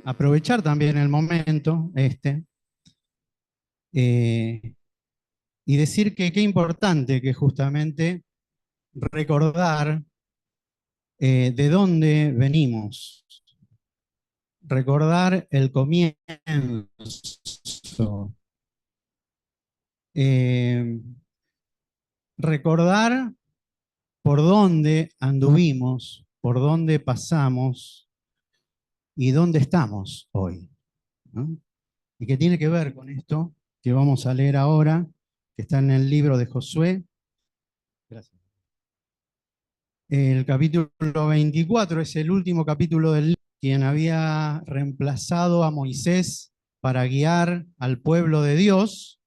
aprovechar también el momento eh, y decir que qué importante que justamente recordar de dónde venimos, recordar el comienzo, eh, recordar por dónde anduvimos, por dónde pasamos y dónde estamos hoy, ¿no? Y que tiene que ver con esto que vamos a leer ahora, que está en el libro de Josué. Gracias. El capítulo 24 es el último capítulo del libro, quien había reemplazado a Moisés para guiar al pueblo de Dios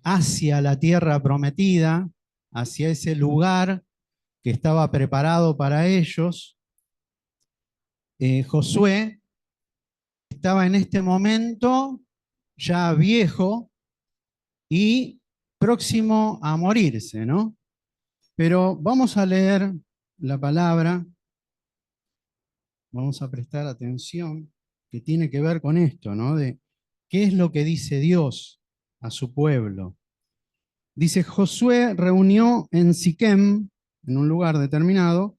hacia la tierra prometida, hacia ese lugar que estaba preparado para ellos. Josué estaba en este momento ya viejo y próximo a morirse, ¿no? Pero vamos a leer la palabra, vamos a prestar atención, que tiene que ver con esto, ¿no? De qué es lo que dice Dios a su pueblo. Dice, Josué reunió en Siquem, en un lugar determinado,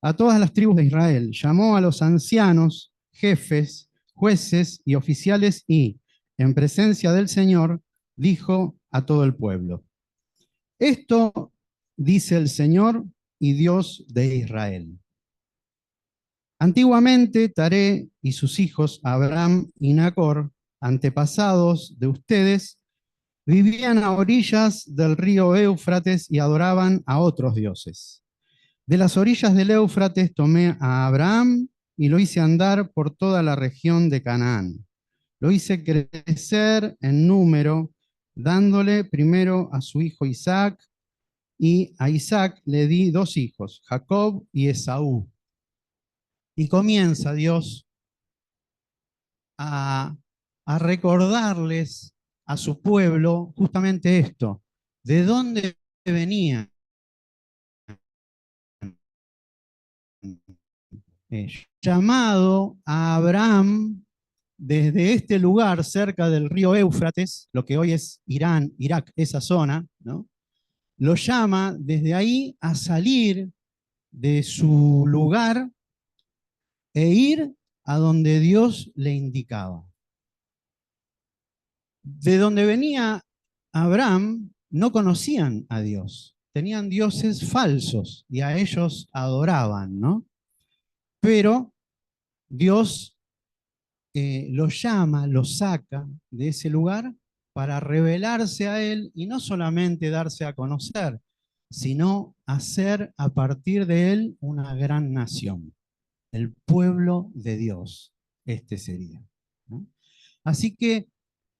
a todas las tribus de Israel. Llamó a los ancianos, jefes, jueces y oficiales y, en presencia del Señor, dijo a todo el pueblo, esto dice el Señor y Dios de Israel. Antiguamente, Taré y sus hijos, Abraham y Nacor, antepasados de ustedes, vivían a orillas del río Éufrates y adoraban a otros dioses. De las orillas del Éufrates tomé a Abraham y lo hice andar por toda la región de Canaán. Lo hice crecer en número, dándole primero a su hijo Isaac, y a Isaac le di dos hijos, Jacob y Esaú. Y comienza Dios a, a recordarles a su pueblo justamente esto, de dónde venía. Eh, Llamado a Abraham desde este lugar cerca del río Éufrates, lo que hoy es Irán, Irak, esa zona, ¿no? Lo llama desde ahí a salir de su lugar e ir a donde Dios le indicaba. De donde venía Abraham no conocían a Dios, tenían dioses falsos y a ellos adoraban, ¿no? Pero Dios lo llama, lo saca de ese lugar para revelarse a él y no solamente darse a conocer, sino hacer a partir de él una gran nación, el pueblo de Dios, este sería, ¿no? Así que,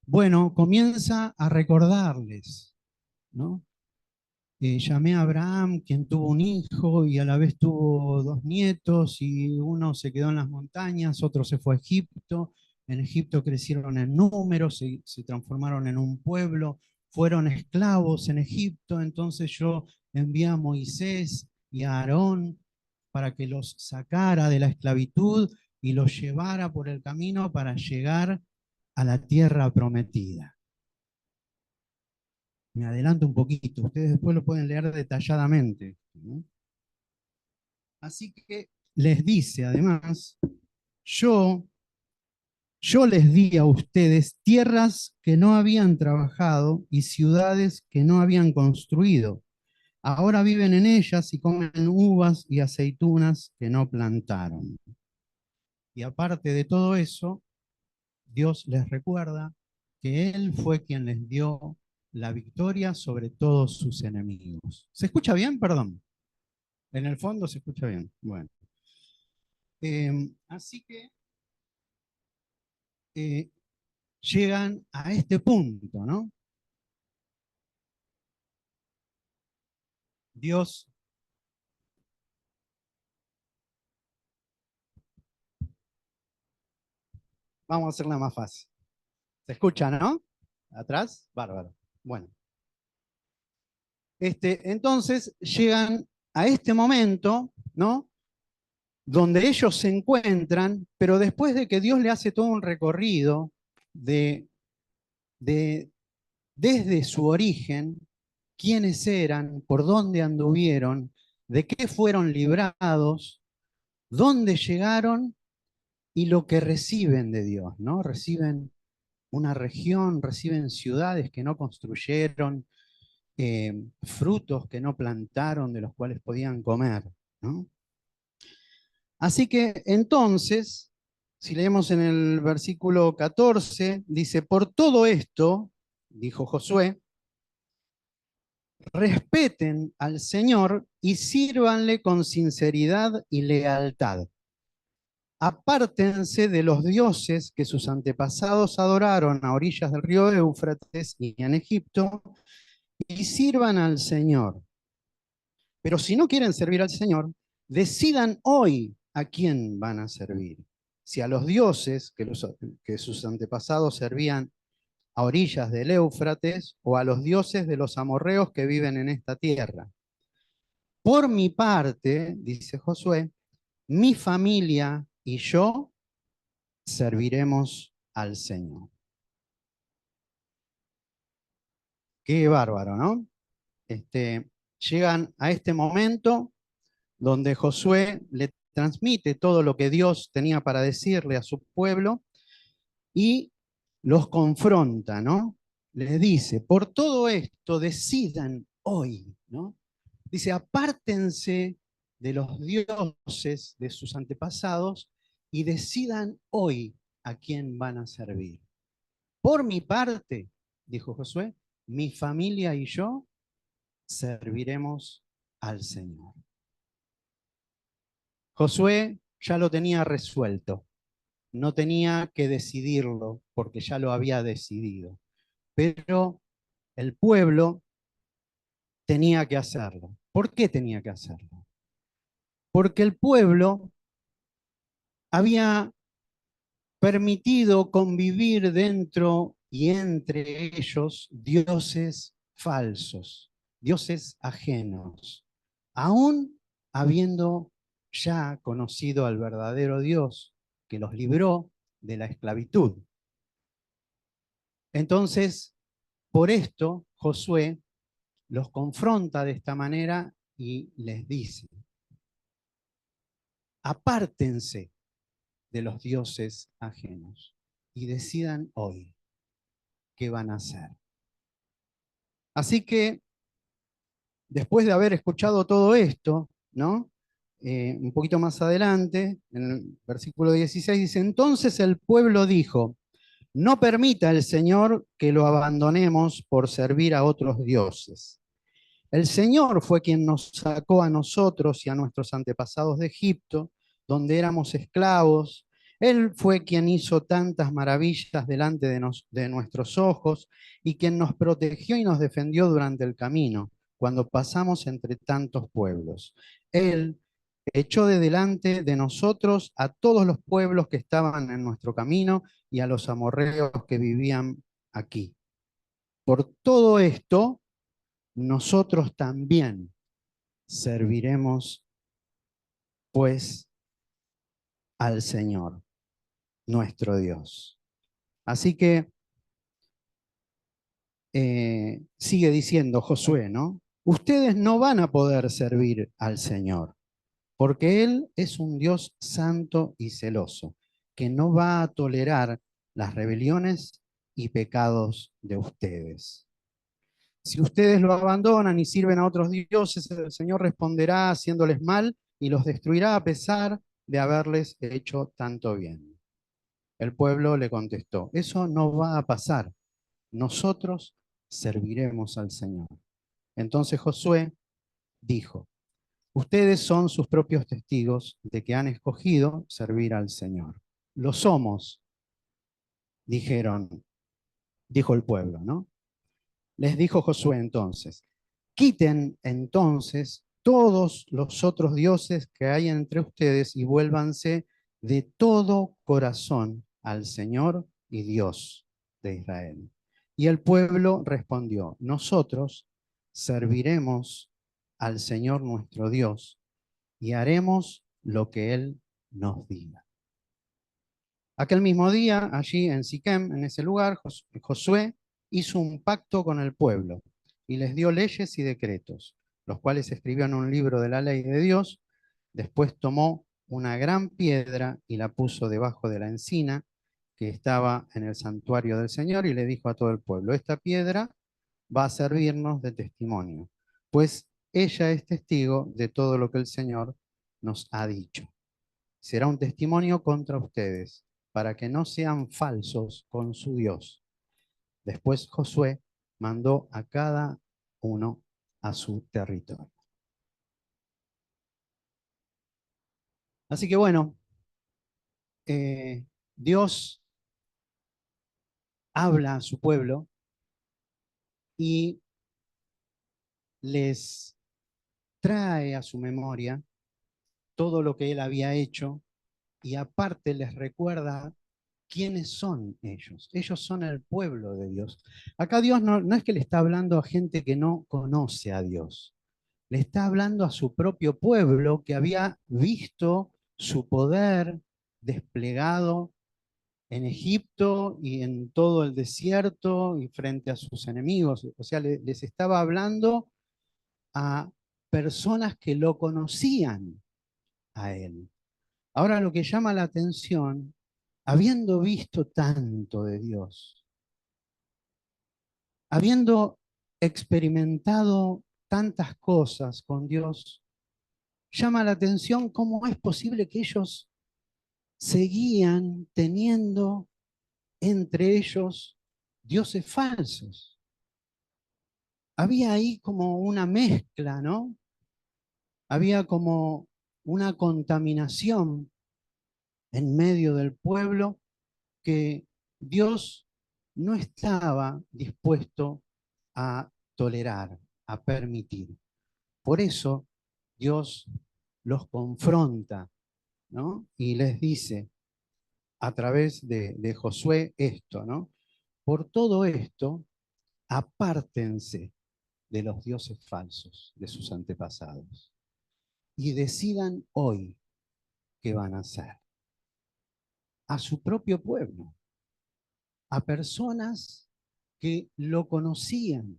bueno, comienza a recordarles, ¿no? Llamé a Abraham, quien tuvo un hijo y a la vez tuvo dos nietos, y uno se quedó en las montañas, otro se fue a Egipto. En Egipto crecieron en número, se transformaron en un pueblo, fueron esclavos en Egipto. Entonces yo envié a Moisés y a Aarón para que los sacara de la esclavitud y los llevara por el camino para llegar a la tierra prometida. Me adelanto un poquito, ustedes después lo pueden leer detalladamente, ¿no? Así que les dice además, yo, yo les di a ustedes tierras que no habían trabajado y ciudades que no habían construido. Ahora viven en ellas y comen uvas y aceitunas que no plantaron. Y aparte de todo eso, Dios les recuerda que Él fue quien les dio la victoria sobre todos sus enemigos. ¿Se escucha bien? Perdón. En el fondo se escucha bien. Bueno. Así que eh, llegan a este punto, ¿no? Dios, vamos a hacerla más fácil. ¿Se escucha, no? ¿Atrás? Bárbaro. Bueno, entonces llegan a este momento, ¿no? donde ellos se encuentran, pero después de que Dios le hace todo un recorrido de, de desde su origen, quiénes eran, por dónde anduvieron, de qué fueron librados, dónde llegaron y lo que reciben de Dios, ¿no? Reciben una región, reciben ciudades que no construyeron, frutos que no plantaron, de los cuales podían comer, ¿no? Así que entonces, si leemos en el versículo 14, dice, por todo esto, dijo Josué, respeten al Señor y sírvanle con sinceridad y lealtad. Apártense de los dioses que sus antepasados adoraron a orillas del río Éufrates y en Egipto, y sirvan al Señor. Pero si no quieren servir al Señor, decidan hoy a quién van a servir. Si a los dioses que sus antepasados servían a orillas del Éufrates o a los dioses de los amorreos que viven en esta tierra. Por mi parte, dice Josué, mi familia y yo serviremos al Señor. Qué bárbaro, ¿no? Llegan a este momento donde Josué le transmite todo lo que Dios tenía para decirle a su pueblo y los confronta, ¿no? Les dice, por todo esto decidan hoy, ¿no? Dice, apártense de los dioses de sus antepasados y decidan hoy a quién van a servir. Por mi parte, dijo Josué, mi familia y yo serviremos al Señor. Josué ya lo tenía resuelto, no tenía que decidirlo porque ya lo había decidido, pero el pueblo tenía que hacerlo. ¿Por qué tenía que hacerlo? Porque el pueblo había permitido convivir dentro y entre ellos dioses falsos, dioses ajenos, aún habiendo ya conocido al verdadero Dios que los libró de la esclavitud. Entonces, por esto, Josué los confronta de esta manera y les dice, apártense de los dioses ajenos y decidan hoy qué van a hacer. Así que, después de haber escuchado todo esto, ¿no? Un poquito más adelante, en el versículo 16, dice, entonces el pueblo dijo, no permita el Señor que lo abandonemos por servir a otros dioses. El Señor fue quien nos sacó a nosotros y a nuestros antepasados de Egipto, donde éramos esclavos. Él fue quien hizo tantas maravillas delante de nuestros ojos y quien nos protegió y nos defendió durante el camino, cuando pasamos entre tantos pueblos. Él echó de delante de nosotros a todos los pueblos que estaban en nuestro camino y a los amorreos que vivían aquí. Por todo esto, nosotros también serviremos, pues, al Señor, nuestro Dios. Así que sigue diciendo Josué, ¿no? Ustedes no van a poder servir al Señor, porque Él es un Dios santo y celoso, que no va a tolerar las rebeliones y pecados de ustedes. Si ustedes lo abandonan y sirven a otros dioses, el Señor responderá haciéndoles mal y los destruirá a pesar de haberles hecho tanto bien. El pueblo le contestó, eso no va a pasar. Nosotros serviremos al Señor. Entonces Josué dijo, ustedes son sus propios testigos de que han escogido servir al Señor. Lo somos, dijo el pueblo, ¿no? Les dijo Josué entonces, quiten entonces todos los otros dioses que hay entre ustedes y vuélvanse de todo corazón al Señor y Dios de Israel. Y el pueblo respondió, nosotros serviremos al Señor nuestro Dios y haremos lo que Él nos diga. Aquel mismo día, allí en Siquem, en ese lugar, Josué hizo un pacto con el pueblo y les dio leyes y decretos, los cuales escribió en un libro de la ley de Dios. Después tomó una gran piedra y la puso debajo de la encina que estaba en el santuario del Señor y le dijo a todo el pueblo: esta piedra va a servirnos de testimonio, pues ella es testigo de todo lo que el Señor nos ha dicho. Será un testimonio contra ustedes, para que no sean falsos con su Dios. Después Josué mandó a cada uno a su territorio. Así que bueno, Dios habla a su pueblo y les trae a su memoria todo lo que él había hecho y aparte les recuerda quiénes son ellos. Ellos son el pueblo de Dios. Acá Dios no es que le está hablando a gente que no conoce a Dios. Le está hablando a su propio pueblo que había visto su poder desplegado en Egipto y en todo el desierto y frente a sus enemigos. O sea, les estaba hablando a personas que lo conocían a él. Ahora lo que llama la atención, habiendo visto tanto de Dios, habiendo experimentado tantas cosas con Dios, llama la atención cómo es posible que ellos seguían teniendo entre ellos dioses falsos. Había ahí como una mezcla, ¿no? Había como una contaminación en medio del pueblo que Dios no estaba dispuesto a tolerar, a permitir. Por eso Dios los confronta, ¿no? Y les dice a través de Josué esto, ¿no? Por todo esto, apártense de los dioses falsos de sus antepasados y decidan hoy qué van a hacer. A su propio pueblo, a personas que lo conocían,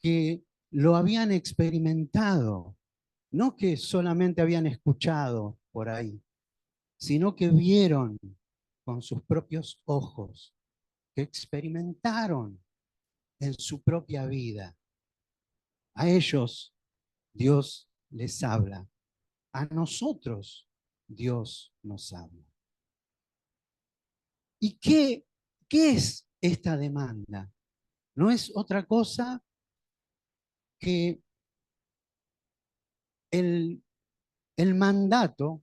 que lo habían experimentado, no que solamente habían escuchado por ahí, sino que vieron con sus propios ojos, que experimentaron en su propia vida. A ellos Dios les habla, a nosotros Dios nos habla. ¿Y qué es esta demanda? No es otra cosa que el, el mandato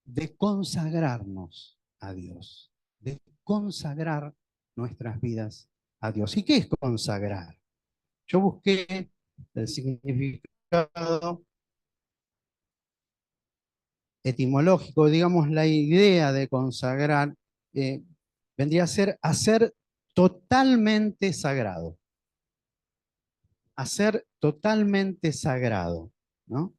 de consagrarnos a Dios, de consagrar nuestras vidas a Dios. ¿Y qué es consagrar? Yo busqué el significado etimológico, digamos, la idea de consagrar eh, vendría a ser hacer totalmente sagrado, hacer totalmente sagrado, ¿no?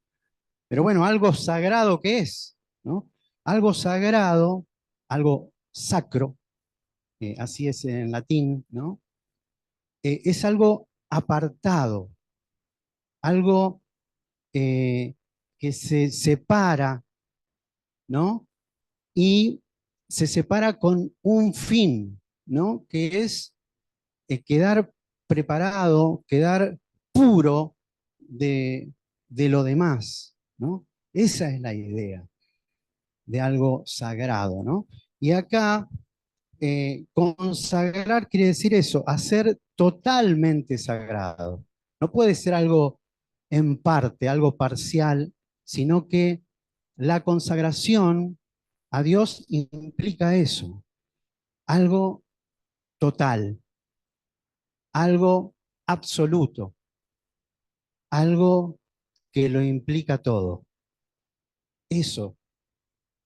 Pero bueno, algo sagrado ¿qué es? ¿No? Algo sagrado, algo sacro, así es en latín, ¿no? Es algo apartado, algo que se separa, ¿no? Y se separa con un fin, ¿no? Que es quedar preparado, quedar puro de lo demás, ¿no? Esa es la idea de algo sagrado, ¿no? Y acá consagrar quiere decir eso, hacer totalmente sagrado. No puede ser algo en parte, algo parcial, sino que la consagración a Dios implica eso, algo total, algo absoluto, algo que lo implica todo. Eso,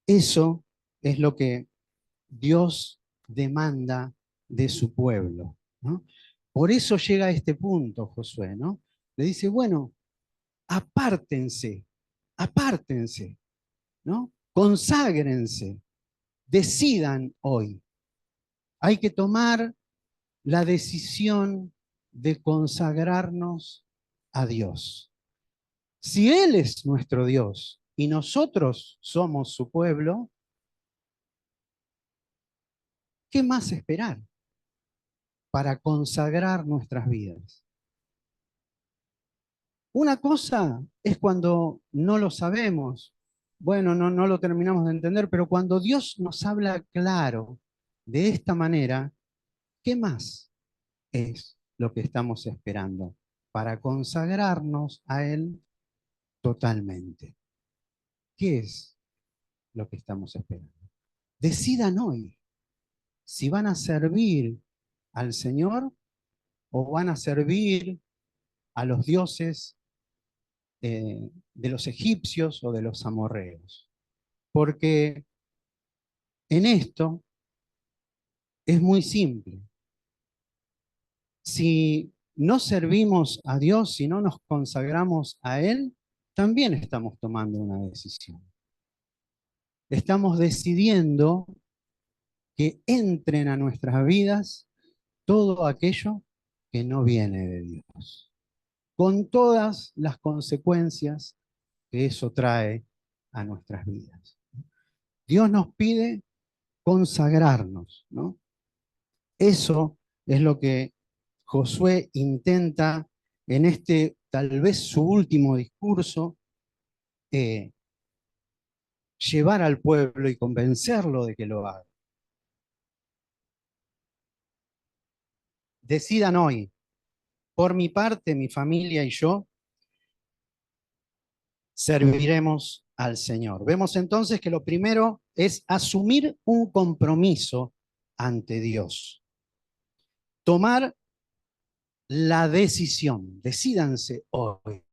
eso es lo que Dios demanda de su pueblo, ¿no? Por eso llega a este punto Josué, ¿no? Le dice, bueno, apártense, apártense, ¿no? Conságrense, decidan hoy. Hay que tomar la decisión de consagrarnos a Dios. Si Él es nuestro Dios y nosotros somos su pueblo, ¿qué más esperar para consagrar nuestras vidas? Una cosa es cuando no lo sabemos, bueno, no lo terminamos de entender, pero cuando Dios nos habla claro de esta manera, ¿qué más es lo que estamos esperando para consagrarnos a Él totalmente? ¿Qué es lo que estamos esperando? Decidan hoy si van a servir al Señor o van a servir a los dioses de los egipcios o de los amorreos. Porque en esto es muy simple. Si no servimos a Dios, si no nos consagramos a Él, también estamos tomando una decisión. Estamos decidiendo que entren a nuestras vidas todo aquello que no viene de Dios, con todas las consecuencias que eso trae a nuestras vidas. Dios nos pide consagrarnos, ¿no? Eso es lo que Josué intenta en este, tal vez su último discurso, eh, llevar al pueblo y convencerlo de que lo haga. Decidan hoy, por mi parte, mi familia y yo, serviremos al Señor. Vemos entonces que lo primero es asumir un compromiso ante Dios. Tomar la decisión. Decídanse hoy.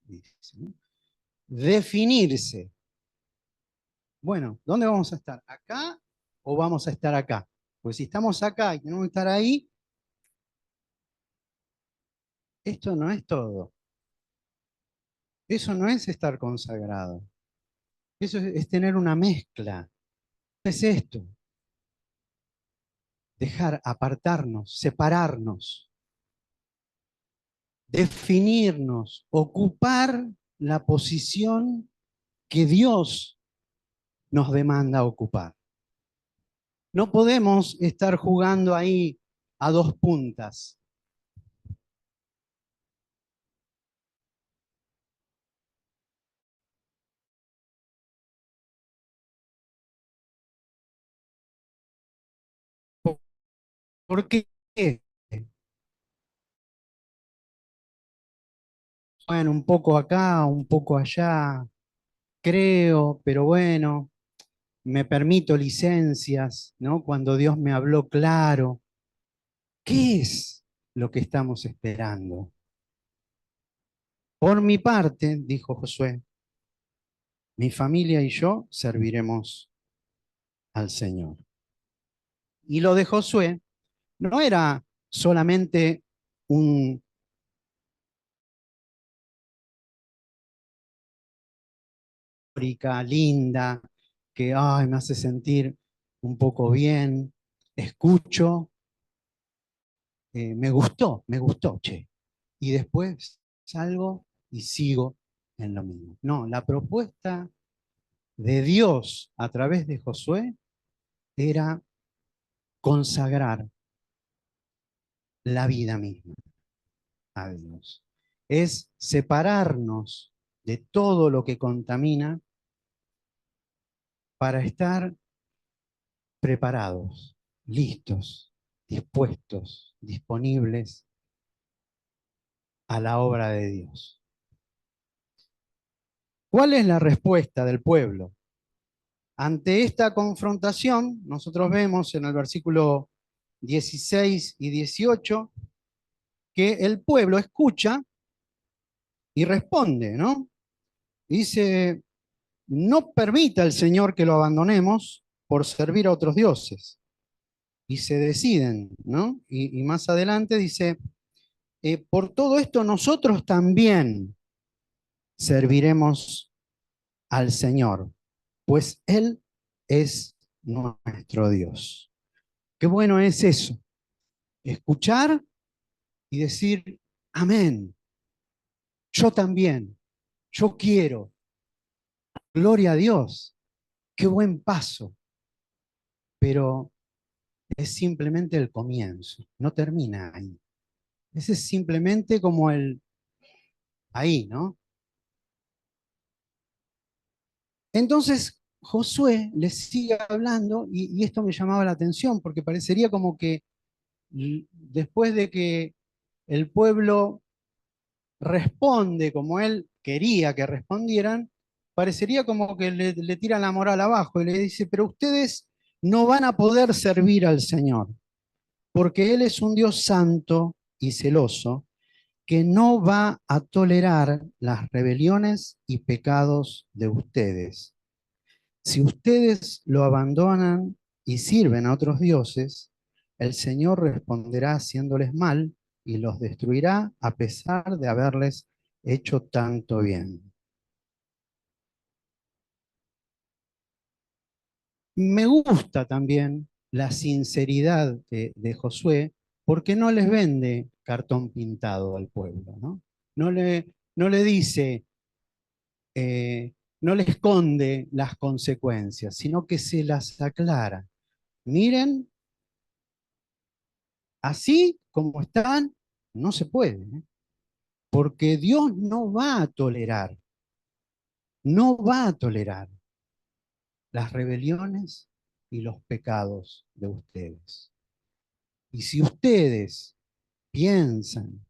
Dice, ¿no? Definirse. Bueno, ¿dónde vamos a estar? ¿Acá o vamos a estar acá? Pues si estamos acá y tenemos que estar ahí, esto no es todo. Eso no es estar consagrado. Eso es tener una mezcla. Es esto. Dejar, apartarnos, separarnos, definirnos, ocupar la posición que Dios nos demanda ocupar. No podemos estar jugando ahí a dos puntas. ¿Por qué? Bueno, un poco acá, un poco allá, creo, pero bueno, me permito licencias, ¿no? Cuando Dios me habló claro. ¿Qué es lo que estamos esperando? Por mi parte, dijo Josué, mi familia y yo serviremos al Señor. Y lo de Josué no era solamente un linda que ay, me hace sentir un poco bien, escucho, me gustó, che. Y después salgo y sigo en lo mismo. No, la propuesta de Dios a través de Josué era consagrar la vida misma a Dios. Es separarnos de todo lo que contamina para estar preparados, listos, dispuestos, disponibles a la obra de Dios. ¿Cuál es la respuesta del pueblo? Ante esta confrontación, nosotros vemos en el versículo 16 y 18 que el pueblo escucha y responde, ¿no? Dice, no permita el Señor que lo abandonemos por servir a otros dioses. Y se deciden, ¿no? Y más adelante dice, por todo esto nosotros también serviremos al Señor, pues Él es nuestro Dios. Qué bueno es eso, escuchar y decir, amén, yo también, yo quiero, gloria a Dios, qué buen paso, pero es simplemente el comienzo, no termina ahí. Ese es simplemente como ahí, ¿no? Entonces Josué les sigue hablando y esto me llamaba la atención porque parecería como que después de que el pueblo responde como él quería que respondieran, parecería como que le tiran la moral abajo y le dice, pero ustedes no van a poder servir al Señor, porque Él es un Dios santo y celoso, que no va a tolerar las rebeliones y pecados de ustedes. Si ustedes lo abandonan y sirven a otros dioses, el Señor responderá haciéndoles mal y los destruirá a pesar de haberles hecho tanto bien. Me gusta también la sinceridad de Josué porque no les vende cartón pintado al pueblo, ¿no? No le dice, no le esconde las consecuencias, sino que se las aclara. Miren, así como están, no se puede, ¿eh? Porque Dios no va a tolerar las rebeliones y los pecados de ustedes. Y si ustedes piensan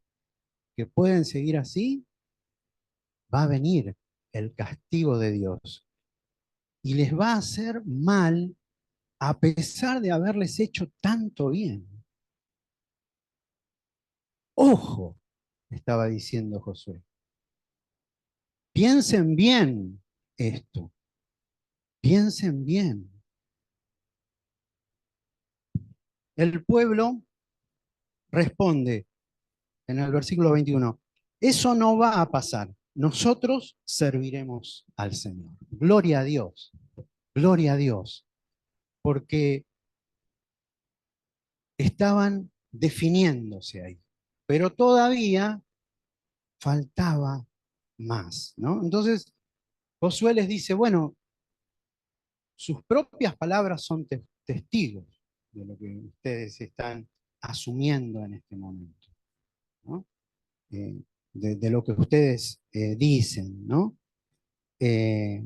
que pueden seguir así, va a venir el castigo de Dios y les va a hacer mal a pesar de haberles hecho tanto bien. Ojo, estaba diciendo Josué, piensen bien esto, piensen bien. El pueblo responde en el versículo 21, eso no va a pasar, nosotros serviremos al Señor. Gloria a Dios, porque estaban definiéndose ahí, pero todavía faltaba más, ¿no? Entonces Josué les dice, bueno, sus propias palabras son testigos de lo que ustedes están asumiendo en este momento, ¿no? De lo que ustedes dicen, ¿no? Eh,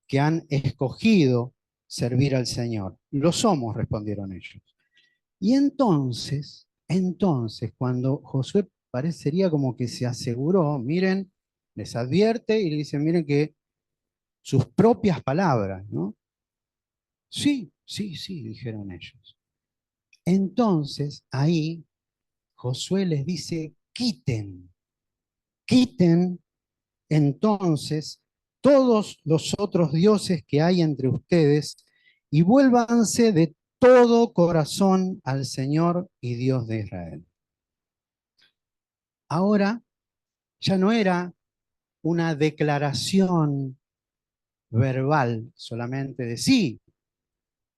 que han escogido servir al Señor. Lo somos, respondieron ellos. Y entonces, cuando Josué parecería como que se aseguró, miren, les advierte y le dice, miren que sus propias palabras, ¿no? Sí, sí, sí, dijeron ellos. Entonces, ahí Josué les dice, quiten entonces todos los otros dioses que hay entre ustedes y vuélvanse de todo corazón al Señor y Dios de Israel. Ahora ya no era una declaración verbal solamente de sí,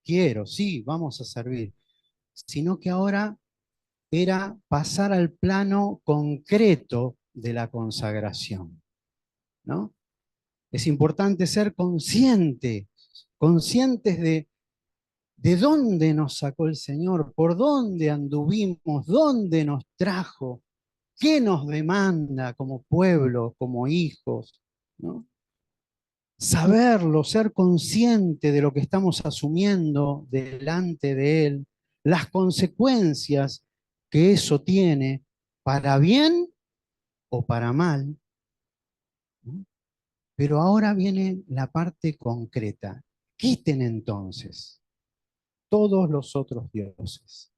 quiero, sí, vamos a servir, sino que ahora era pasar al plano concreto de la consagración, ¿no? Es importante ser conscientes de dónde nos sacó el Señor, por dónde anduvimos, dónde nos trajo, qué nos demanda como pueblo, como hijos, ¿no? Saberlo, ser consciente de lo que estamos asumiendo delante de Él, las consecuencias que eso tiene, para bien o para mal, ¿no? Pero ahora viene la parte concreta. Quiten entonces todos los otros dioses,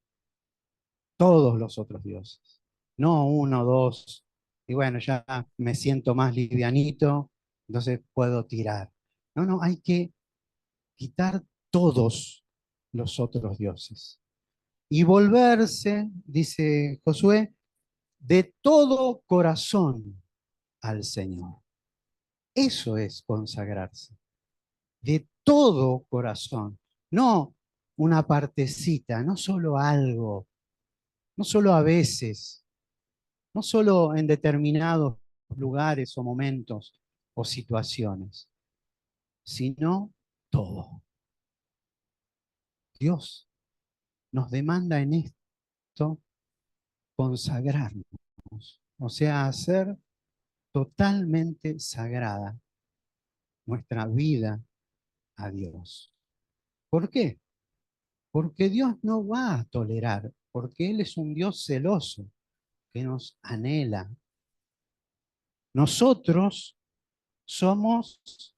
todos los otros dioses, no uno, dos, y bueno, ya me siento más livianito, entonces puedo tirar. No, no, hay que quitar todos los otros dioses y volverse, dice Josué, de todo corazón. al Señor. Eso es consagrarse, de todo corazón, no una partecita, no solo algo, no solo a veces, no solo en determinados lugares o momentos o situaciones, sino todo. Dios nos demanda en esto consagrarnos, o sea, hacer totalmente sagrada nuestra vida a Dios. ¿Por qué? Porque Dios no va a tolerar, porque Él es un Dios celoso que nos anhela. Nosotros somos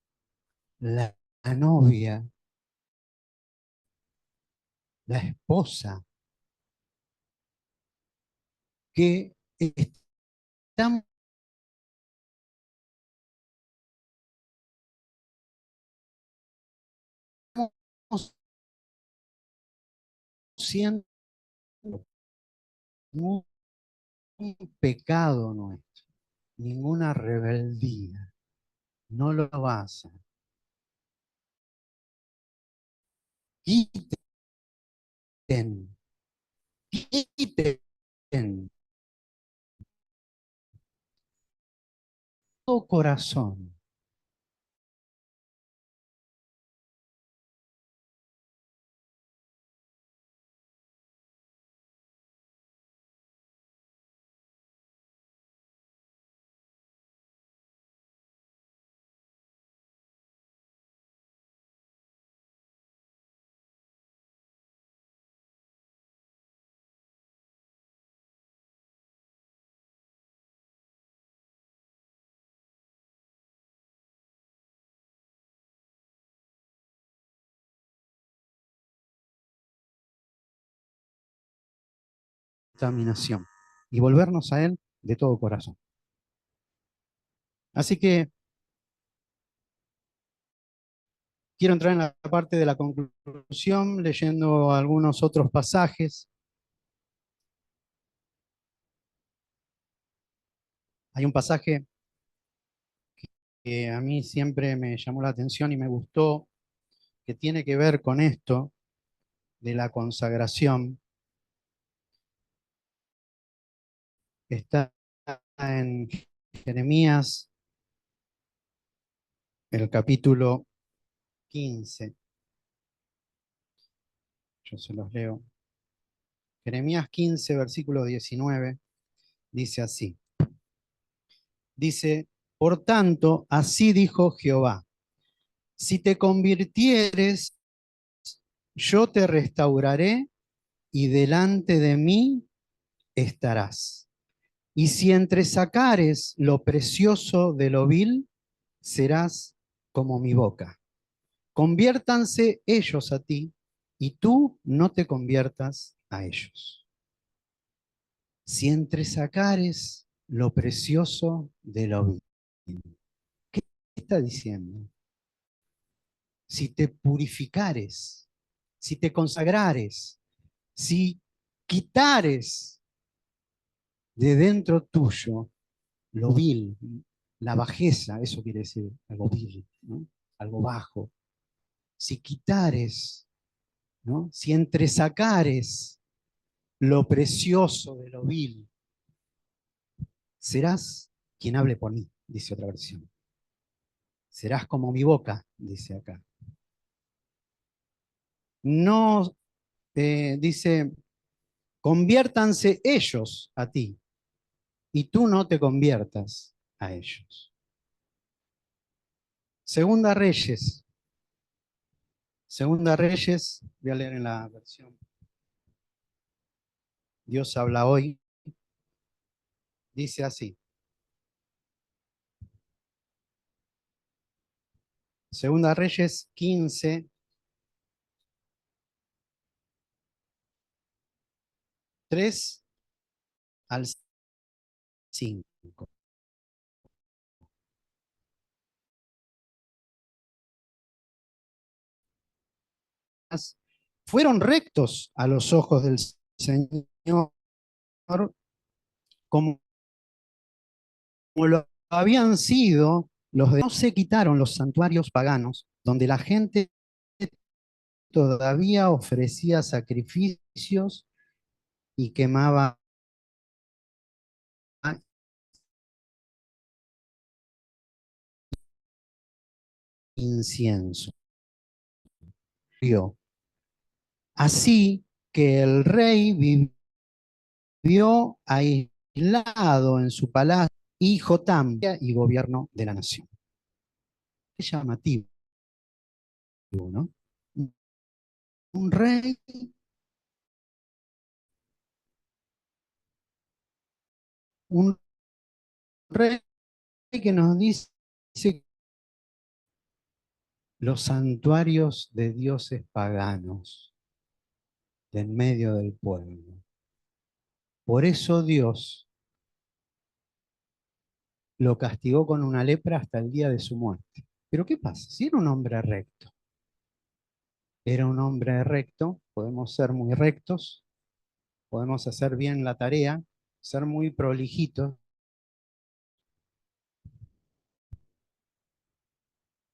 la novia, la esposa, que estamos siendo un pecado nuestro, ninguna rebeldía. No lo va a hacer. Quiten, quiten todo corazón. Contaminación y volvernos a Él de todo corazón. Así que quiero entrar en la parte de la conclusión leyendo algunos otros pasajes. Hay un pasaje que a mí siempre me llamó la atención y me gustó, que tiene que ver con esto de la consagración. Está en Jeremías, el capítulo 15. Yo se los leo. Jeremías 15, versículo 19, dice así. Dice, por tanto, así dijo Jehová, si te convirtieres, yo te restauraré y delante de mí estarás. Y si entresacares lo precioso de lo vil, serás como mi boca. Conviértanse ellos a ti, y tú no te conviertas a ellos. Si entresacares lo precioso de lo vil. ¿Qué está diciendo? Si te purificares, si te consagrares, si quitares de dentro tuyo lo vil, la bajeza, eso quiere decir algo vil, ¿no? Algo bajo. Si quitares, ¿no? Si entresacares lo precioso de lo vil, serás quien hable por mí, dice otra versión. Serás como mi boca, dice acá. No, dice, conviértanse ellos a ti y tú no te conviertas a ellos. Segunda Reyes. Segunda Reyes, voy a leer en la versión Dios habla hoy. Dice así. Segunda Reyes 15, 3 al 5. Fueron rectos a los ojos del Señor como lo habían sido los de... No se quitaron los santuarios paganos, donde la gente todavía ofrecía sacrificios y quemaba incienso. Así que el rey vivió aislado en su palacio y Jotam y gobierno de la nación. Qué llamativo, ¿no? Un rey, un rey que nos dice los santuarios de dioses paganos de en medio del pueblo. Por eso Dios lo castigó con una lepra hasta el día de su muerte. Pero ¿qué pasa? Si era un hombre recto, era un hombre recto, podemos ser muy rectos, podemos hacer bien la tarea, ser muy prolijitos,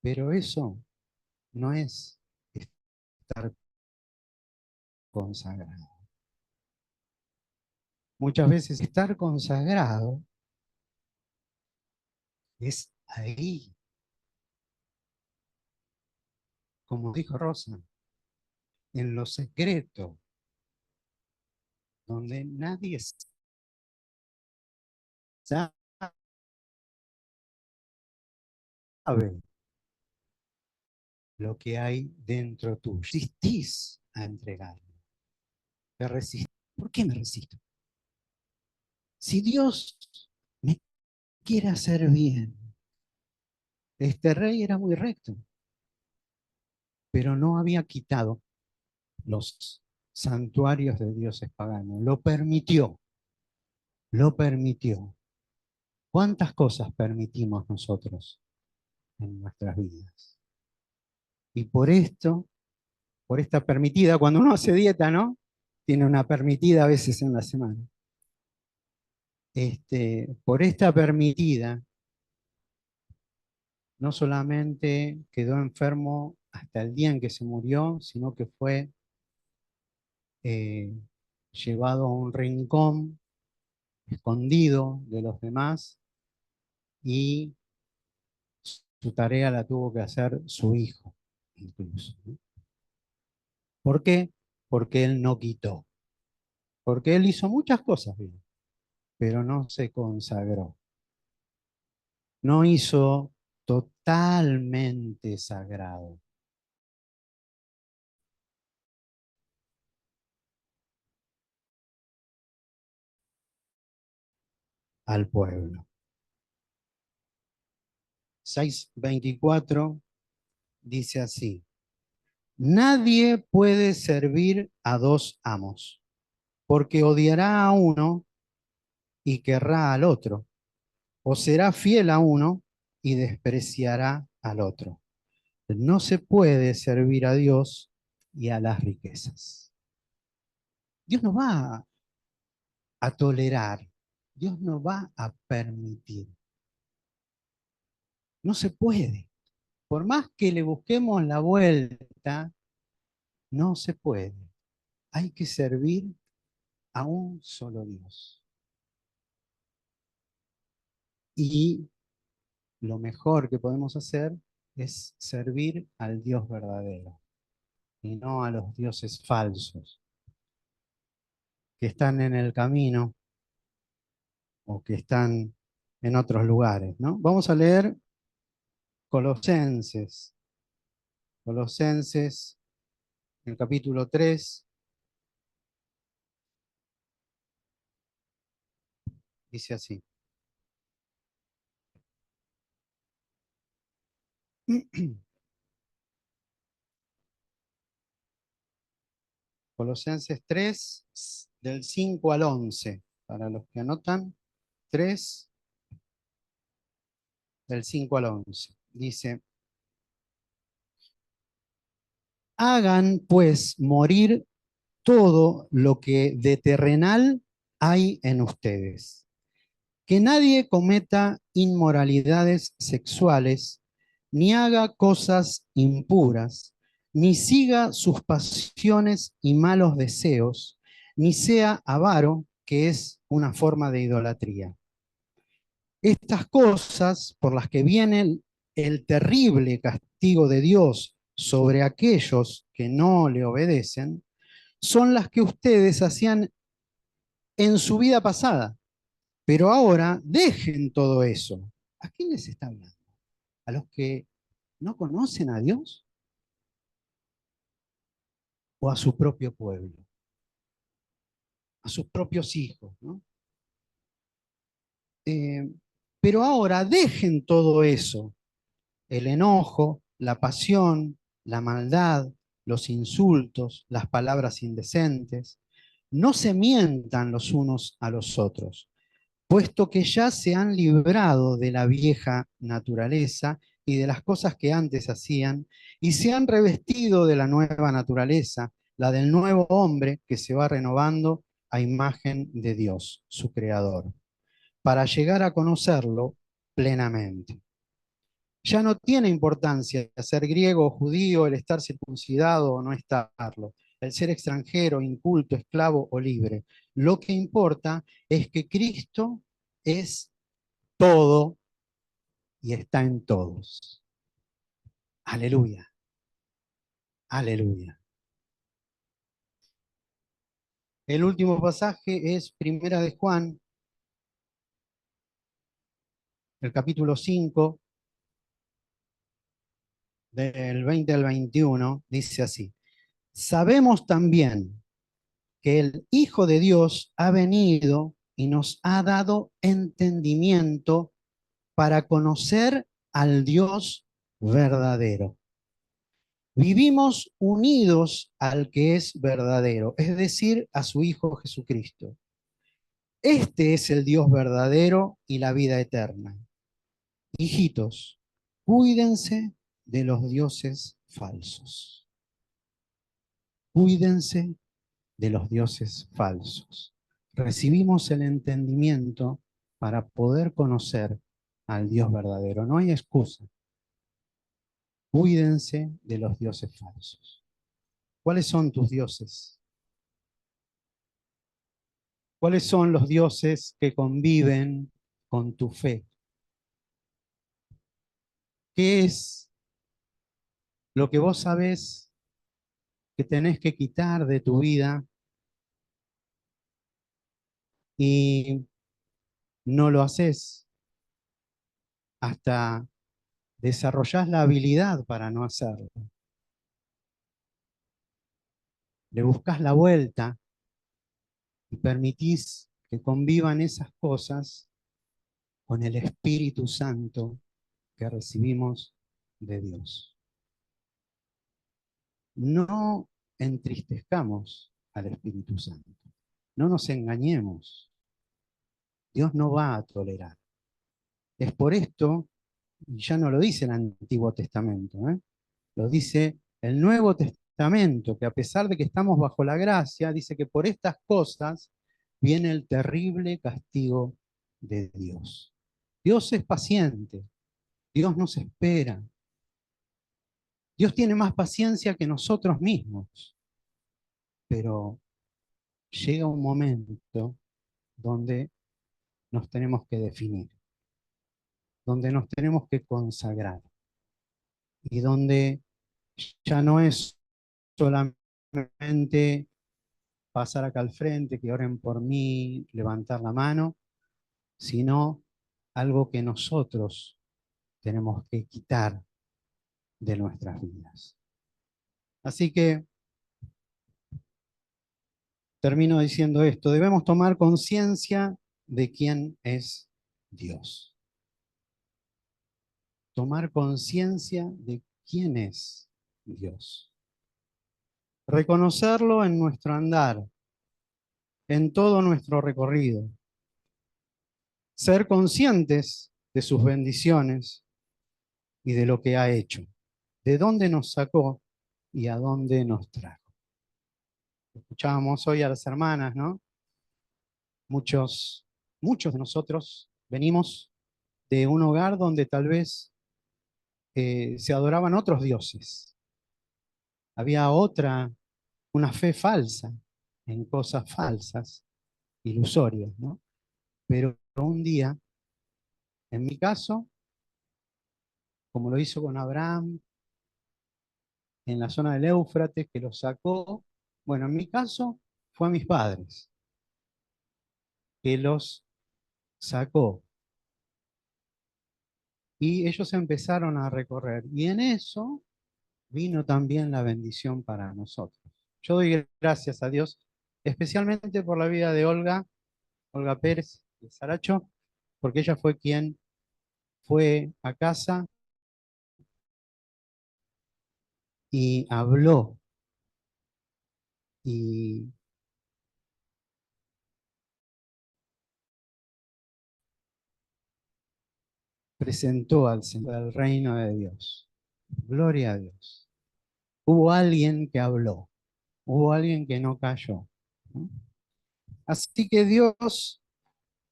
pero eso no es estar consagrado. Muchas veces estar consagrado es ahí, como dijo Rosa, en lo secreto, donde nadie sabe lo que hay dentro tuyo. Resistís a entregarlo. Te resistís. ¿Por qué me resisto? Si Dios me quiere hacer bien, este rey era muy recto, pero no había quitado los santuarios de dioses paganos. Lo permitió, lo permitió. ¿Cuántas cosas permitimos nosotros en nuestras vidas? Y por esto, por esta permitida, cuando uno hace dieta, ¿no? Tiene una permitida a veces en la semana. Por esta permitida, no solamente quedó enfermo hasta el día en que se murió, sino que fue eh, llevado a un rincón, escondido de los demás, y su tarea la tuvo que hacer su hijo, incluso, ¿no? ¿Por qué? Porque él no quitó. Porque él hizo muchas cosas bien, pero no se consagró. No hizo totalmente sagrado al pueblo. 6:24 dice así: nadie puede servir a dos amos, porque odiará a uno y querrá al otro, o será fiel a uno y despreciará al otro. No se puede servir a Dios y a las riquezas. Dios no va a tolerar, Dios no va a permitir. No se puede. Por más que le busquemos la vuelta, no se puede. Hay que servir a un solo Dios. Y lo mejor que podemos hacer es servir al Dios verdadero y no a los dioses falsos que están en el camino o que están en otros lugares, ¿no? Vamos a leer Colosenses. Colosenses, en el capítulo 3, dice así. Colosenses 3, del 5 al 11. Para los que anotan, 3, del 5 al 11. Dice: hagan pues morir todo lo que de terrenal hay en ustedes: Que nadie cometa inmoralidades sexuales, ni haga cosas impuras, ni siga sus pasiones y malos deseos, ni sea avaro, que es una forma de idolatría. Estas cosas por las que viene el terrible castigo de Dios sobre aquellos que no le obedecen, son las que ustedes hacían en su vida pasada. Pero ahora dejen todo eso. ¿A quién les está hablando? ¿A los que no conocen a Dios o a su propio pueblo? A sus propios hijos, ¿no? Eh, pero ahora dejen todo eso, el enojo, la pasión, la maldad, los insultos, las palabras indecentes. No se mientan los unos a los otros, puesto que ya se han librado de la vieja naturaleza y de las cosas que antes hacían, y se han revestido de la nueva naturaleza, la del nuevo hombre que se va renovando a imagen de Dios, su creador, para llegar a conocerlo plenamente. Ya no tiene importancia ser griego o judío, el estar circuncidado o no estarlo, el ser extranjero, inculto, esclavo o libre. Lo que importa es que Cristo es todo y está en todos. Aleluya, aleluya. El último pasaje es Primera de Juan, el capítulo 5, del 20 al 21, dice así. Sabemos también que el Hijo de Dios ha venido y nos ha dado entendimiento para conocer al Dios verdadero. Vivimos unidos al que es verdadero, es decir, a su Hijo Jesucristo. Este es el Dios verdadero y la vida eterna. Hijitos, cuídense de los dioses falsos. Cuídense de los dioses falsos. Recibimos el entendimiento para poder conocer al Dios verdadero. No hay excusa. Cuídense de los dioses falsos. ¿Cuáles son tus dioses? ¿Cuáles son los dioses que conviven con tu fe? ¿Qué es lo que vos sabés que tenés que quitar de tu vida y no lo haces hasta desarrollás la habilidad para no hacerlo? Le buscás la vuelta y permitís que convivan esas cosas con el Espíritu Santo que recibimos de Dios. No entristezcamos al Espíritu Santo. No nos engañemos. Dios no va a tolerar. Es por esto, y ya no lo dice el Antiguo Testamento, lo dice el Nuevo Testamento, que a pesar de que estamos bajo la gracia, dice que por estas cosas viene el terrible castigo de Dios. Dios es paciente, Dios nos espera. Dios tiene más paciencia que nosotros mismos, pero llega un momento donde nos tenemos que definir, donde nos tenemos que consagrar y donde ya no es solamente pasar acá al frente, que oren por mí, levantar la mano, sino algo que nosotros tenemos que quitar de nuestras vidas. Así que termino diciendo esto, debemos tomar conciencia de quién es Dios. Tomar conciencia de quién es Dios. Reconocerlo en nuestro andar, en todo nuestro recorrido. Ser conscientes de sus bendiciones y de lo que ha hecho, de dónde nos sacó y a dónde nos trajo. Escuchábamos hoy a las hermanas, ¿no? Muchos de nosotros Venimos de un hogar donde tal vez se adoraban otros dioses. Había una fe falsa en cosas falsas, ilusorias, ¿no? Pero un día, en mi caso, como lo hizo con Abraham en la zona del Éufrates, que lo sacó, bueno, en mi caso fue a mis padres, que los sacó. Y ellos empezaron a recorrer. Y en eso vino también la bendición para nosotros. Yo doy gracias a Dios, especialmente por la vida de Olga Pérez de Saracho, porque ella fue quien fue a casa y habló y presentó al Señor el reino de Dios. Gloria a Dios. Hubo alguien que habló, hubo alguien que no cayó, ¿no? Así que Dios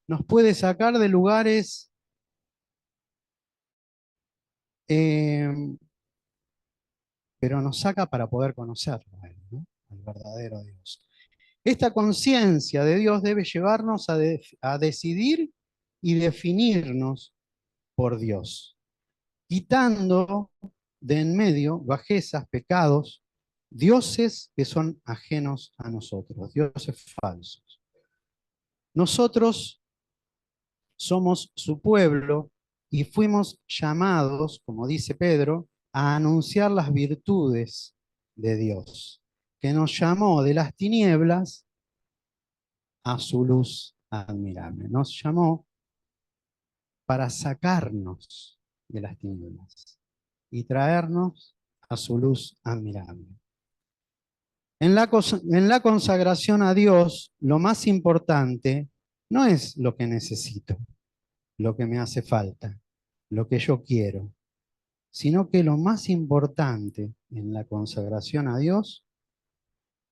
nos puede sacar de lugares eh, pero nos saca para poder conocerlo a Él, ¿no? Al verdadero Dios. Esta conciencia de Dios debe llevarnos a decidir y definirnos por Dios, quitando de en medio bajezas, pecados, dioses que son ajenos a nosotros, dioses falsos. Nosotros somos su pueblo y fuimos llamados, como dice Pedro, a anunciar las virtudes de Dios, que nos llamó de las tinieblas a su luz admirable. Nos llamó para sacarnos de las tinieblas y traernos a su luz admirable. En la consagración a Dios, lo más importante no es lo que necesito, lo que me hace falta, lo que yo quiero, sino que lo más importante en la consagración a Dios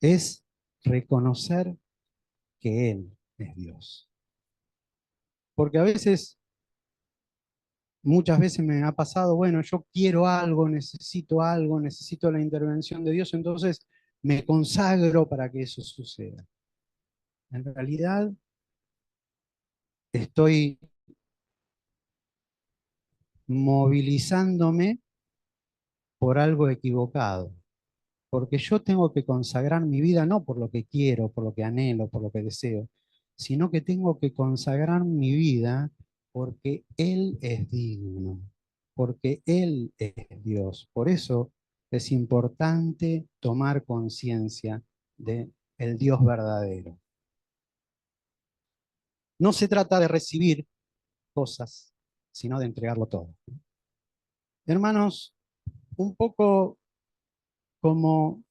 es reconocer que Él es Dios. Porque a veces, muchas veces me ha pasado, bueno, yo quiero algo, necesito la intervención de Dios, entonces me consagro para que eso suceda. En realidad, estoy movilizándome por algo equivocado. Porque yo tengo que consagrar mi vida no por lo que quiero, por lo que anhelo, por lo que deseo, sino que tengo que consagrar mi vida porque Él es digno, porque Él es Dios. Por eso es importante tomar conciencia de el Dios verdadero. No se trata de recibir cosas, sino de entregarlo todo. Hermanos, un poco como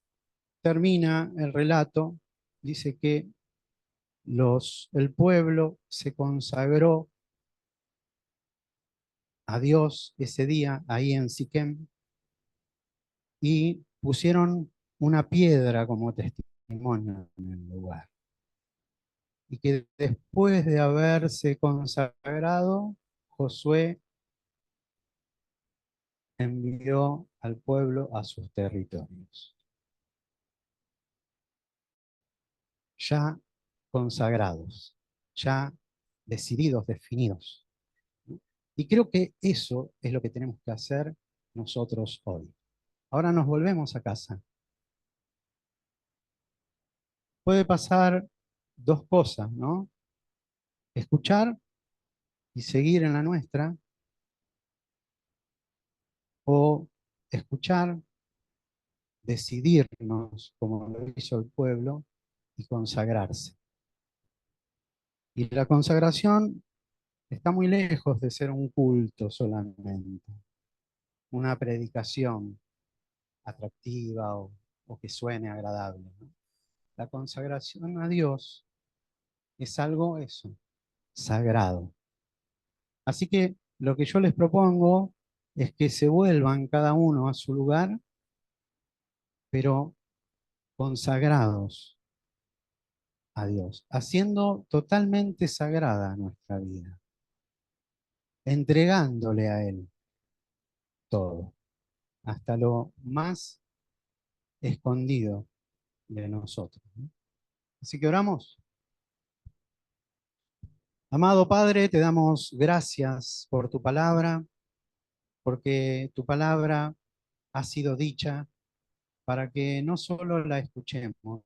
termina el relato, dice que el pueblo se consagró a Dios ese día ahí en Siquem y pusieron una piedra como testimonio en el lugar. Y que después de haberse consagrado, Josué envió al pueblo a sus territorios, ya consagrados, ya decididos, definidos. Y creo que eso es lo que tenemos que hacer nosotros hoy. Ahora nos volvemos a casa. Puede pasar dos cosas, ¿no? Escuchar y seguir en la nuestra, o escuchar, decidirnos, como lo hizo el pueblo, y consagrarse. Y la consagración está muy lejos de ser un culto solamente, una predicación atractiva o que suene agradable, ¿no? La consagración a Dios es algo eso, sagrado. Así que lo que yo les propongo es que se vuelvan cada uno a su lugar, pero consagrados a Dios, haciendo totalmente sagrada nuestra vida. entregándole a Él todo, hasta lo más escondido de nosotros, ¿no? Así que oramos. Amado Padre, te damos gracias por tu palabra, porque tu palabra ha sido dicha para que no solo la escuchemos,